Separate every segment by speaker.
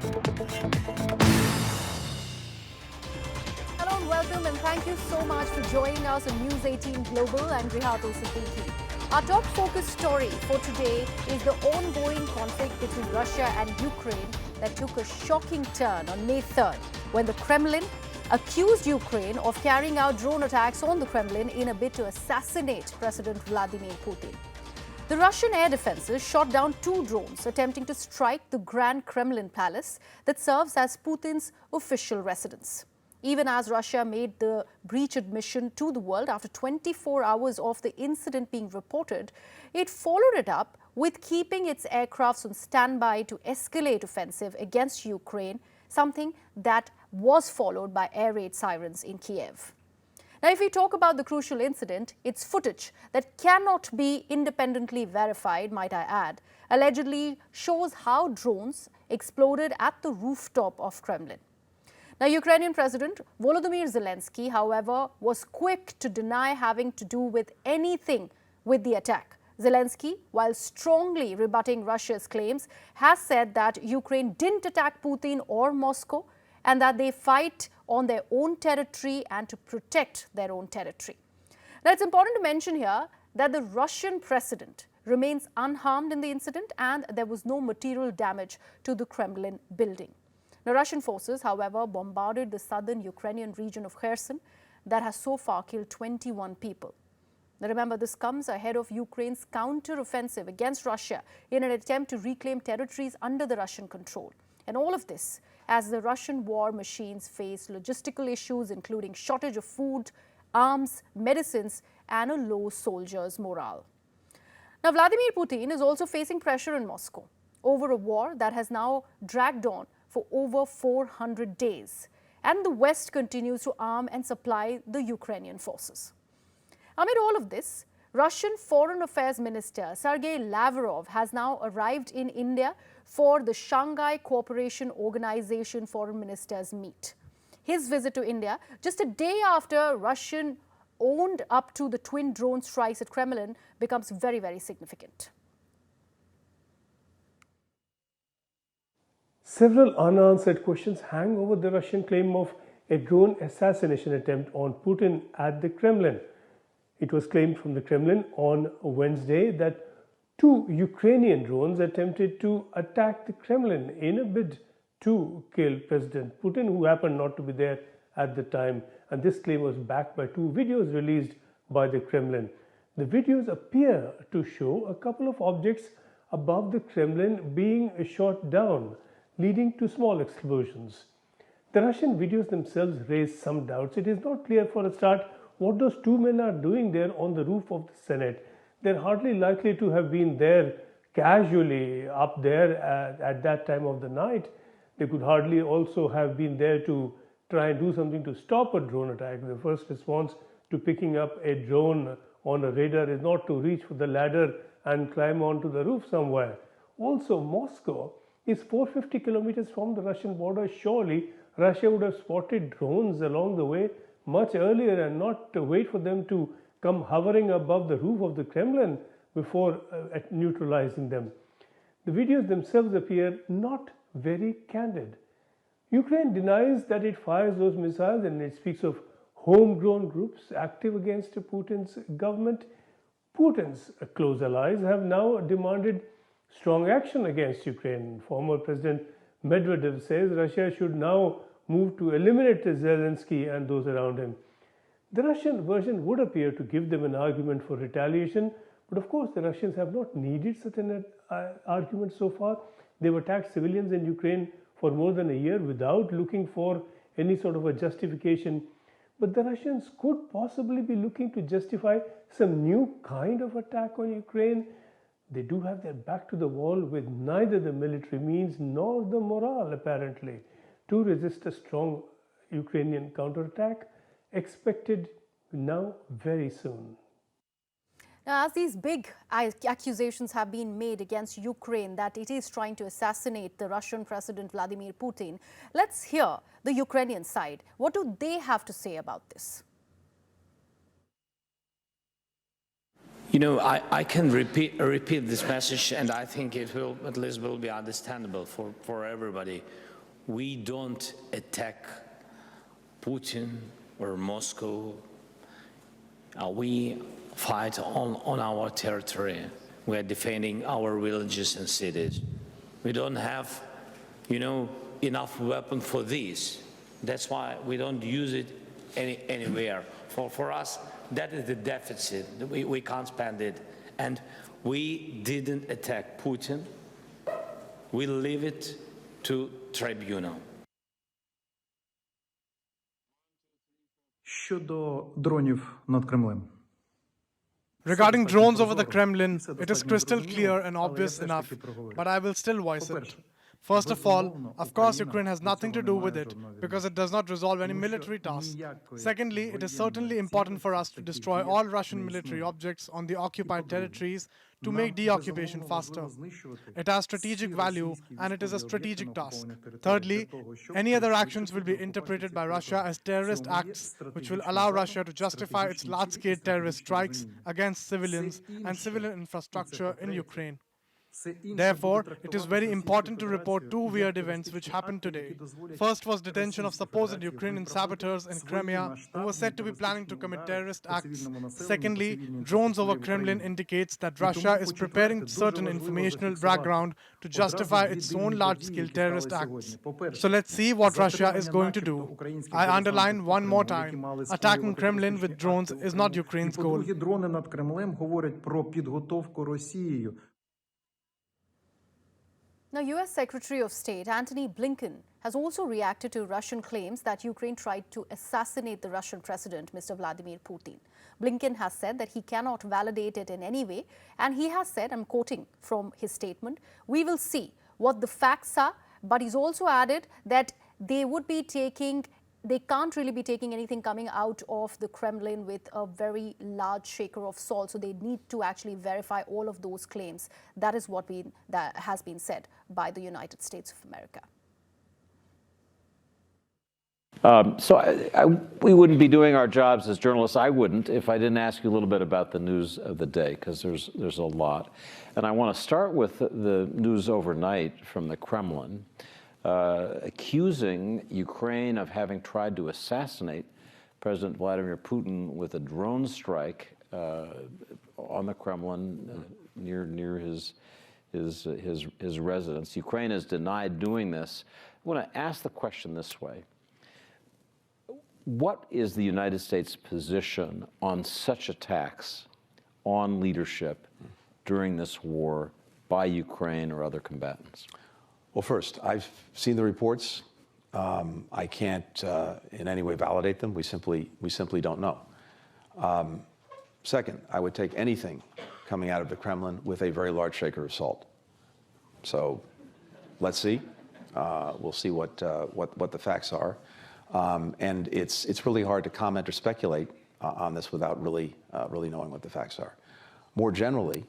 Speaker 1: Hello and welcome, and thank you so much for joining us on News 18 Global. I'm Rihato Siddiqui. Our top focus story for today is the ongoing conflict between Russia and Ukraine that took a shocking turn on May 3rd when the Kremlin accused Ukraine of carrying out drone attacks on the Kremlin in a bid to assassinate President Vladimir Putin. The Russian air defenses shot down 2 drones attempting to strike the Grand Kremlin Palace that serves as Putin's official residence. Even as Russia made the breach admission to the world after 24 hours of the incident being reported, it followed it up with keeping its aircrafts on standby to escalate offensive against Ukraine, something that was followed by air raid sirens in Kiev. Now, if we talk about the crucial incident, it's footage that cannot be independently verified, might I add, allegedly shows how drones exploded at the rooftop of Kremlin. Now, Ukrainian President Volodymyr Zelensky, however, was quick to deny having to do with anything with the attack. Zelensky, while strongly rebutting Russia's claims, has said that Ukraine didn't attack Putin or Moscow and that they fight on their own territory and to protect their own territory. Now, it's important to mention here that the Russian president remains unharmed in the incident and there was no material damage to the Kremlin building. Now, Russian forces, however, bombarded the southern Ukrainian region of Kherson that has so far killed 21 people. Now, remember, this comes ahead of Ukraine's counter-offensive against Russia in an attempt to reclaim territories under the Russian control. And all of this as the Russian war machines face logistical issues, including shortage of food, arms, medicines, and a low soldiers' morale. Now, Vladimir Putin is also facing pressure in Moscow over a war that has now dragged on for over 400 days, and the West continues to arm and supply the Ukrainian forces. Amid all of this, Russian Foreign Affairs Minister Sergei Lavrov has now arrived in India for the Shanghai Cooperation Organization Foreign Ministers meet. His visit to India just a day after Russian owned up to the twin drone strikes at Kremlin becomes very, very significant.
Speaker 2: Several unanswered questions hang over the Russian claim of a drone assassination attempt on Putin at the Kremlin. It was claimed from the Kremlin on Wednesday that 2 Ukrainian drones attempted to attack the Kremlin in a bid to kill President Putin, who happened not to be there at the time. And this claim was backed by 2 videos released by the Kremlin. The videos appear to show a couple of objects above the Kremlin being shot down, leading to small explosions. The Russian videos themselves raise some doubts. It is not clear for a start what those 2 men are doing there on the roof of the Senate. They're hardly likely to have been there casually up there at that time of the night. They could hardly also have been there to try and do something to stop a drone attack. The first response to picking up a drone on a radar is not to reach for the ladder and climb onto the roof somewhere. Also, Moscow is 450 kilometers from the Russian border. Surely Russia would have spotted drones along the way much earlier and not to wait for them to come hovering above the roof of the Kremlin before neutralizing them. The videos themselves appear not very candid. Ukraine denies that it fires those missiles and it speaks of homegrown groups active against Putin's government. Putin's close allies have now demanded strong action against Ukraine. Former President Medvedev says Russia should now move to eliminate Zelensky and those around him. The Russian version would appear to give them an argument for retaliation, but of course the Russians have not needed such an argument so far. They've attacked civilians in Ukraine for more than a year without looking for any sort of a justification. But the Russians could possibly be looking to justify some new kind of attack on Ukraine. They do have their back to the wall with neither the military means nor the morale, apparently, to resist a strong Ukrainian counterattack expected now very soon.
Speaker 1: Now, as these big accusations have been made against Ukraine that it is trying to assassinate the Russian President Vladimir Putin, let's hear the Ukrainian side. What do they have to say about this?
Speaker 3: You know, I can repeat this message, and I think it will at least will be understandable for everybody. We don't attack Putin or Moscow. We fight on our territory. We are defending our villages and cities. We don't have, you know, enough weapon for this. That's why we don't use it anywhere. For us, that is the deficit. We can't spend it. And we didn't attack Putin. We leave it to tribunal.
Speaker 4: Щодо дронів над Кремлем.
Speaker 5: Regarding drones over the Kremlin, it is crystal clear and obvious enough, but I will still voice it. First of all, of course, Ukraine has nothing to do with it because it does not resolve any military tasks. Secondly, it is certainly important for us to destroy all Russian military objects on the occupied territories to make deoccupation faster. It has strategic value and it is a strategic task. Thirdly, any other actions will be interpreted by Russia as terrorist acts, which will allow Russia to justify its large-scale terrorist strikes against civilians and civilian infrastructure in Ukraine. Therefore, it is very important to report two weird events which happened today. First was detention of supposed Ukrainian saboteurs in Crimea who were said to be planning to commit terrorist acts. Secondly, drones over Kremlin indicates that Russia is preparing certain informational background to justify its own large-scale terrorist acts. So let's see what Russia is going to do. I underline one more time, attacking Kremlin with drones is not Ukraine's goal.
Speaker 4: Дрони над Кремлем говорять про підготовку Росією.
Speaker 1: Now, U.S. Secretary of State Antony Blinken has also reacted to Russian claims that Ukraine tried to assassinate the Russian president, Mr. Vladimir Putin. Blinken has said that he cannot validate it in any way, and he has said, I'm quoting from his statement, "We will see what the facts are," but he's also added that they can't really be taking anything coming out of the Kremlin with a very large shaker of salt. So they need to actually verify all of those claims. That is what that has been said by the United States of America.
Speaker 6: We wouldn't be doing our jobs as journalists. I wouldn't if I didn't ask you a little bit about the news of the day, because there's a lot. And I want to start with the news overnight from the Kremlin, accusing Ukraine of having tried to assassinate President Vladimir Putin with a drone strike on the Kremlin near his residence. Ukraine has denied doing this. I want to ask the question this way. What is the United States' position on such attacks on leadership during this war by Ukraine or other combatants?
Speaker 7: Well, first, I've seen the reports. I can't in any way validate them. We simply don't know. Second, I would take anything coming out of the Kremlin with a very large shaker of salt. So let's see. We'll see what the facts are. And it's really hard to comment or speculate on this without really knowing what the facts are. More generally,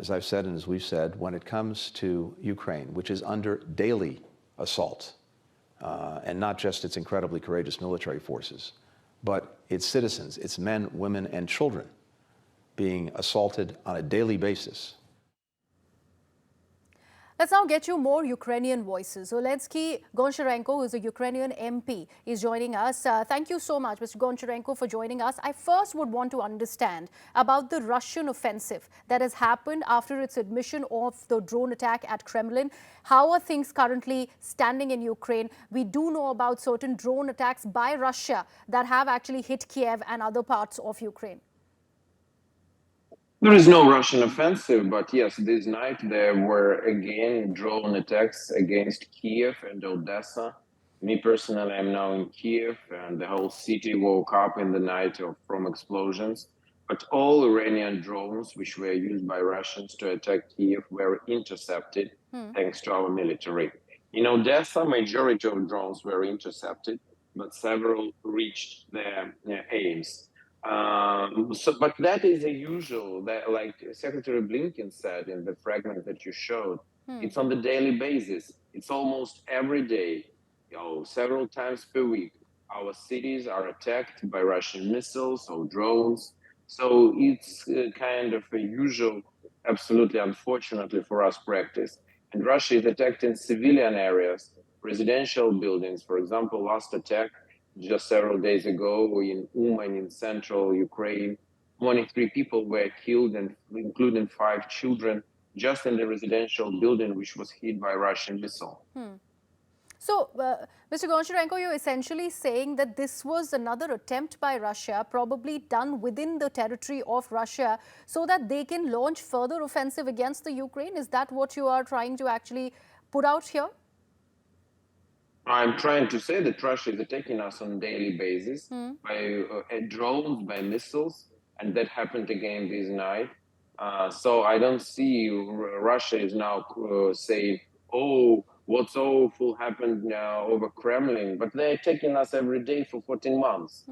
Speaker 7: as I've said and as we've said, when it comes to Ukraine, which is under daily assault, and not just its incredibly courageous military forces, but its citizens, its men, women, and children being assaulted on a daily basis.
Speaker 1: Let's now get you more Ukrainian voices. Zelensky Goncharenko, who is a Ukrainian MP, is joining us. Thank you so much, Mr. Goncharenko, for joining us. I first would want to understand about the Russian offensive that has happened after its admission of the drone attack at Kremlin. How are things currently standing in Ukraine? We do know about certain drone attacks by Russia that have actually hit Kiev and other parts of Ukraine.
Speaker 8: There is no Russian offensive, but yes, this night there were again drone attacks against Kiev and Odessa. Me personally, I'm now in Kiev, and the whole city woke up in the night from explosions. But all Iranian drones, which were used by Russians to attack Kiev, were intercepted thanks to our military. In Odessa, majority of drones were intercepted, but several reached their aims. But that is a usual, that, like Secretary Blinken said in the fragment that you showed, it's on the daily basis. It's almost every day, several times per week. Our cities are attacked by Russian missiles or drones. So it's kind of a usual, absolutely unfortunately for us, practice. And Russia is attacking civilian areas, residential buildings. For example, last attack just several days ago in Uman in central Ukraine, 23 people were killed, and including 5 children, just in the residential building which was hit by Russian missile.
Speaker 1: So, Mr. Goncharenko, you're essentially saying that this was another attempt by Russia, probably done within the territory of Russia, so that they can launch further offensive against the Ukraine. Is that what you are trying to actually put out here?
Speaker 8: I'm trying to say that Russia is attacking us on a daily basis by drones, by missiles, and that happened again this night. So I don't see Russia is now saying, "Oh, what's awful happened now over Kremlin," but they're attacking us every day for 14 months,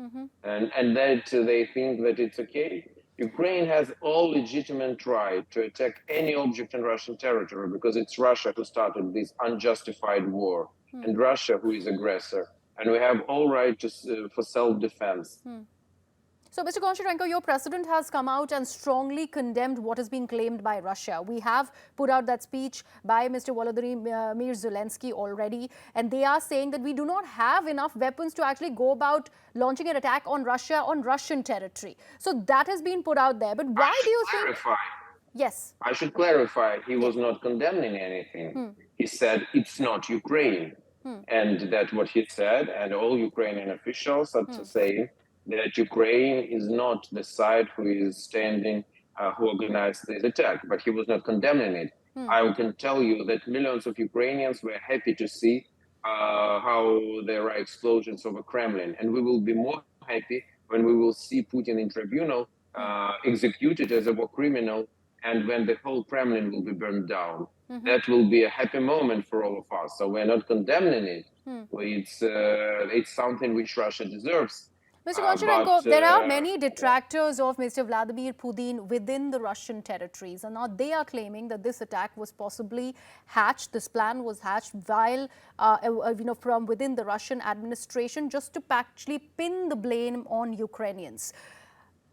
Speaker 8: and that they think that it's okay. Ukraine has all legitimate right to attack any object in Russian territory because it's Russia who started this unjustified war. And Russia who is aggressor, and we have all right to, for self-defense.
Speaker 1: So, Mr. Goncharenko, your president has come out and strongly condemned what is being claimed by Russia. We have put out that speech by Mr. Volodymyr Zelensky already, and they are saying that we do not have enough weapons to actually go about launching an attack on Russia on Russian territory. So that has been put out there. But why do you think? Yes.
Speaker 8: I should clarify, he was not condemning anything. He said it's not Ukraine. And that what he said, and all Ukrainian officials are saying that Ukraine is not the side who is standing, who organized this attack, but he was not condemning it. I can tell you that millions of Ukrainians were happy to see how there are explosions over Kremlin, and we will be more happy when we will see Putin in tribunal executed as a war criminal, and when the whole Kremlin will be burned down. That will be a happy moment for all of us. So we're not condemning it. It's something which Russia deserves.
Speaker 1: Mr. Goncharenko, there are many detractors of Mr. Vladimir Putin within the Russian territories, and now they are claiming that this attack was possibly hatched, this plan was hatched while, from within the Russian administration, just to actually pin the blame on Ukrainians.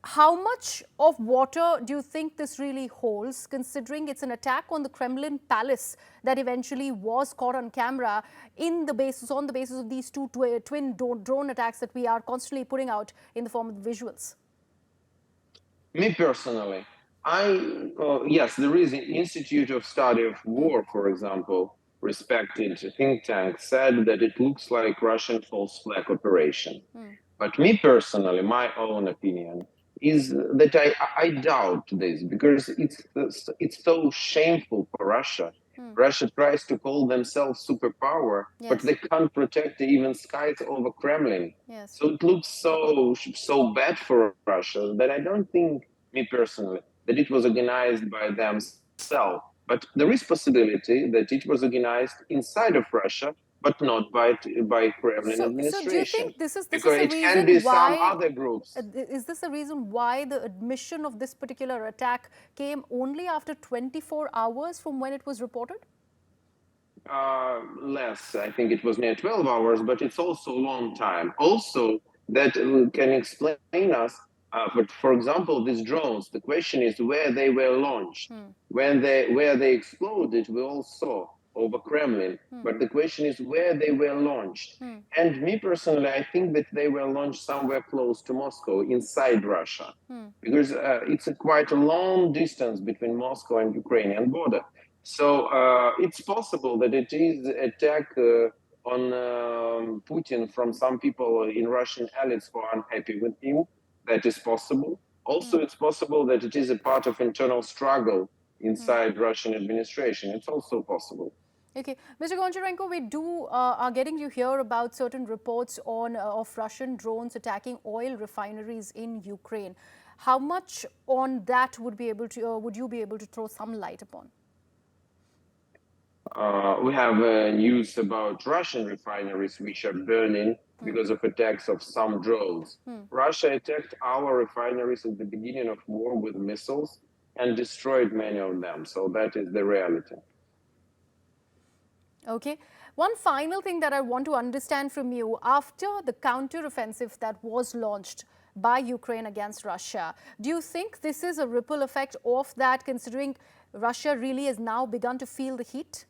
Speaker 1: How much of water do you think this really holds, considering it's an attack on the Kremlin palace that eventually was caught on camera on the basis of these two twin drone attacks that we are constantly putting out in the form of visuals?
Speaker 8: Me personally, yes, there is an Institute of Study of War, for example, respected think tank, said that it looks like Russian false flag operation. But me personally, my own opinion, is that I doubt this, because it's so shameful for Russia. Russia tries to call themselves superpower, but they can't protect even skies over Kremlin. So it looks so bad for Russia that I don't think, me personally, that it was organized by themselves. But there is possibility that it was organized inside of Russia, but not by Kremlin administration.
Speaker 1: So do you think this is
Speaker 8: because
Speaker 1: a
Speaker 8: it
Speaker 1: reason
Speaker 8: can be
Speaker 1: why,
Speaker 8: some other groups.
Speaker 1: Is this the reason why the admission of this particular attack came only after 24 hours from when it was reported?
Speaker 8: Less. I think it was near 12 hours, but it's also a long time. Also, that can explain us. But for example, these drones, the question is where they were launched. Where they exploded, we all saw over Kremlin. But the question is where they were launched. And me personally, I think that they were launched somewhere close to Moscow, inside Russia, because it's quite a long distance between Moscow and Ukrainian border. So it's possible that it is attack on Putin from some people in Russian elites who are unhappy with him. That is possible. Also, it's possible that it is a part of internal struggle inside Russian administration. It's also possible.
Speaker 1: Okay, Mr. Goncharenko, we are getting to hear about certain reports of Russian drones attacking oil refineries in Ukraine. How much on that would you be able to throw some light upon?
Speaker 8: We have news about Russian refineries which are burning because of attacks of some drones. Russia attacked our refineries at the beginning of war with missiles and destroyed many of them. So that is the reality.
Speaker 1: Okay. One final thing that I want to understand from you, after the counter-offensive that was launched by Ukraine against Russia. Do you think this is a ripple effect of that, considering Russia really has now begun to feel the heat?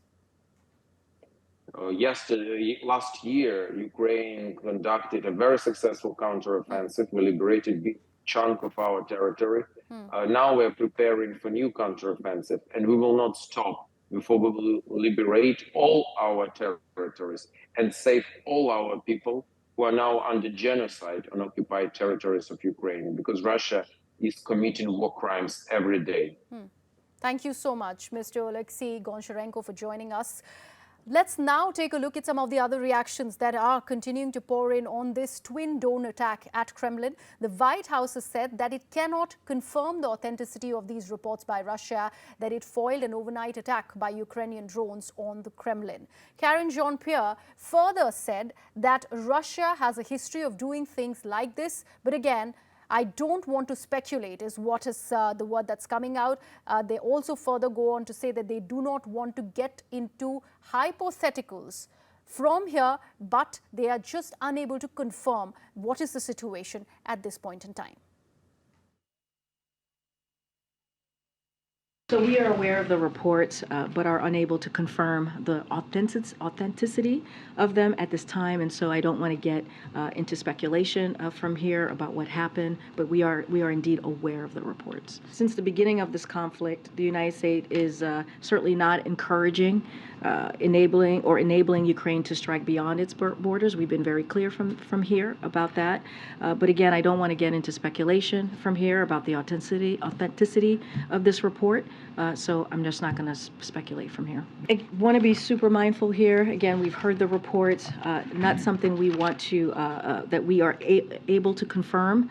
Speaker 8: Last year, Ukraine conducted a very successful counteroffensive. We liberated a big chunk of our territory. Now we're preparing for new counteroffensive, and we will not stop before we will liberate all our territories and save all our people who are now under genocide on occupied territories of Ukraine, because Russia is committing war crimes every day.
Speaker 1: Thank you so much, Mr. Alexei Goncharenko, for joining us. Let's now take a look at some of the other reactions that are continuing to pour in on this twin drone attack at Kremlin. The White House has said that it cannot confirm the authenticity of these reports by Russia, that it foiled an overnight attack by Ukrainian drones on the Kremlin. Karine Jean-Pierre further said that Russia has a history of doing things like this, but again, I don't want to speculate is what is the word that's coming out. They also further go on to say that they do not want to get into hypotheticals from here, but they are just unable to confirm what is the situation at this point in time.
Speaker 9: So we are aware of the reports, but are unable to confirm the authenticity of them at this time, and so I don't want to get into speculation from here about what happened, but we are indeed aware of the reports. Since the beginning of this conflict, the United States is certainly not encouraging, enabling Ukraine to strike beyond its borders. We've been very clear from here about that, but again, I don't want to get into speculation from here about the authenticity of this report. So I'm just not going to speculate from here. I want to be super mindful here. Again, we've heard the reports, not something we want to, that we are able to confirm.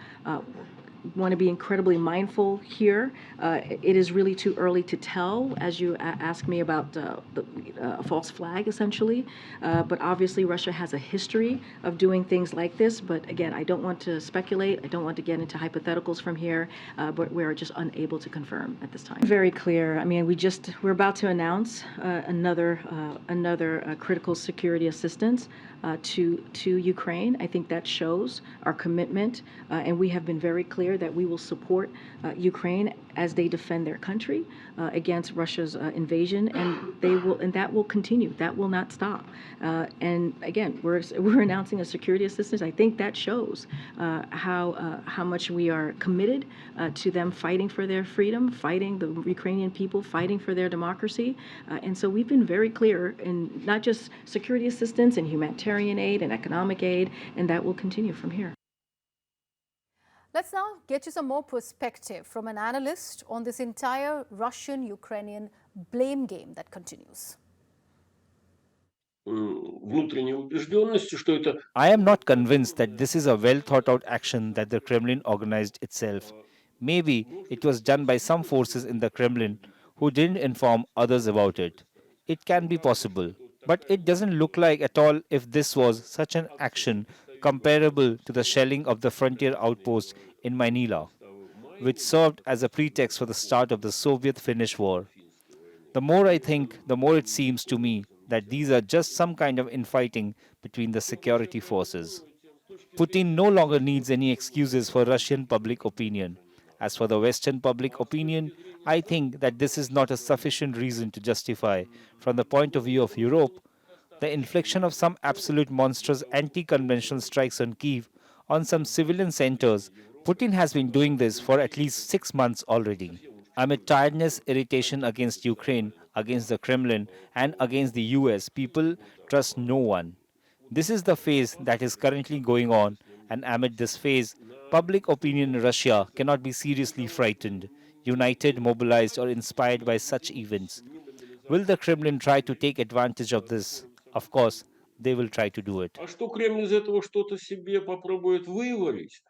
Speaker 9: Want to be incredibly mindful here. It is really too early to tell, as you asked me about the false flag, essentially. But obviously, Russia has a history of doing things like this. But again, I don't want to speculate. I don't want to get into hypotheticals from here. But we're just unable to confirm at this time. Very clear. I mean, we're about to announce another critical security assistance to Ukraine. I think that shows our commitment, and we have been very clear that we will support Ukraine as they defend their country against Russia's invasion, and that will continue. That will not stop. And again, we're announcing a security assistance. I think that shows how much we are committed to them fighting for their freedom, fighting the Ukrainian people, fighting for their democracy. And so we've been very clear in not just security assistance and humanitarian aid and economic aid, and that will continue from here.
Speaker 1: Let's now get you some more perspective from an analyst on this entire Russian-Ukrainian blame game that continues.
Speaker 10: I am not convinced that this is a well-thought-out action that the Kremlin organized itself. Maybe it was done by some forces in the Kremlin who didn't inform others about it. It can be possible. But it doesn't look like at all if this was such an action comparable to the shelling of the frontier outpost in Manila, which served as a pretext for the start of the Soviet-Finnish War. The more I think, the more it seems to me that these are just some kind of infighting between the security forces. Putin no longer needs any excuses for Russian public opinion. As for the Western public opinion, I think that this is not a sufficient reason to justify, from the point of view of Europe, the infliction of some absolute monstrous anti-conventional strikes on Kyiv, on some civilian centers. Putin has been doing this for at least 6 months already. Amid tiredness, irritation against Ukraine, against the Kremlin, and against the US, people trust no one. This is the phase that is currently going on, and amid this phase, public opinion in Russia cannot be seriously frightened, united, mobilized, or inspired by such events. Will the Kremlin try to take advantage of this? Of course, they will try to do it.
Speaker 11: А что Кремль из этого что-то себе попробует выварить?